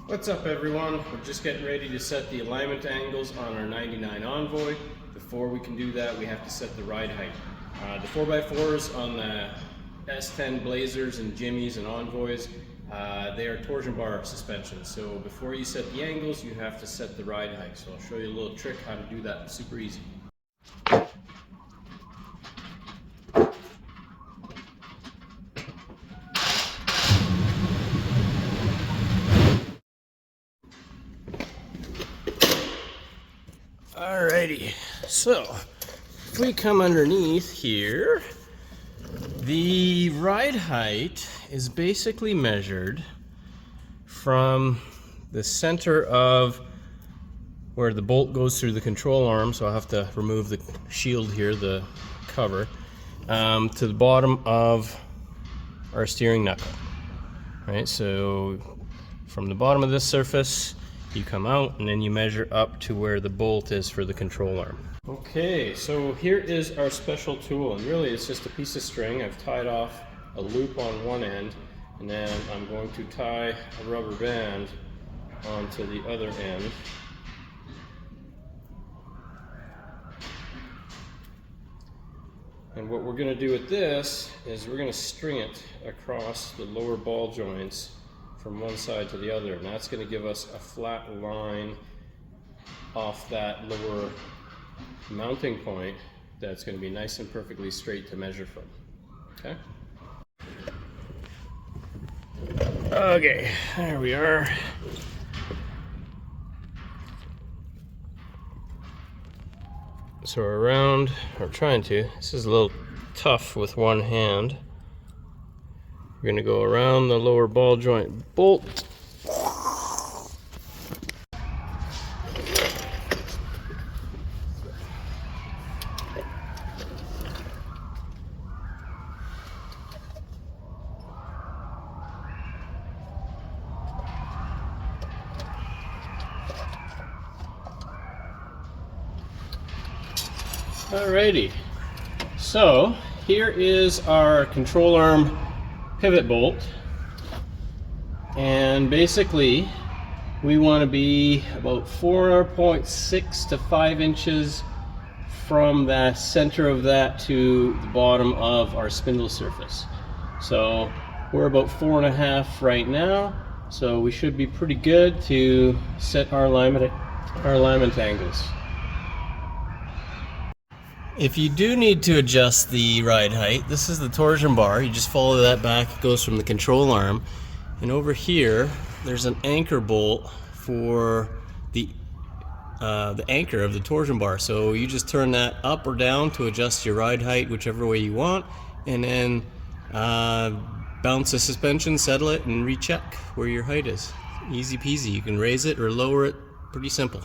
What's up everyone? We're just getting ready to set the alignment angles on our 99 Envoy. Before we can do that, we have to set the ride height. The 4x4s on the S10 Blazers and Jimmies and Envoys, they are torsion bar suspensions. So before you set the angles, you have to set the ride height. So I'll show you a little trick how to do that. Super easy. Alrighty, so if we come underneath here, the ride height is basically measured from the center of where the bolt goes through the control arm, so I'll have to remove the shield here, the cover, to the bottom of our steering knuckle. Right, so from the bottom of this surface, you come out and then you measure up to where the bolt is for the control arm. Okay, so here is our special tool, and really it's just a piece of string. I've tied off a loop on one end, and then I'm going to tie a rubber band onto the other end. And what we're going to do with this is we're going to string it across the lower ball joints from one side to the other, and that's going to give us a flat line off that lower mounting point that's going to be nice and perfectly straight to measure from. Okay, there we are. So we're around, or trying to, this is a little tough with one hand. We're going to go around the lower ball joint bolt. Alrighty, so here is our control arm pivot bolt, and basically we want to be about 4.6 to 5 inches from the center of that to the bottom of our spindle surface. So we're about 4.5 right now, so we should be pretty good to set our alignment angles. If you do need to adjust the ride height, this is the torsion bar. You just follow that back. It goes from the control arm. And over here, there's an anchor bolt for the anchor of the torsion bar. So you just turn that up or down to adjust your ride height, whichever way you want. And then bounce the suspension, settle it, and recheck where your height is. Easy peasy. You can raise it or lower it. Pretty simple.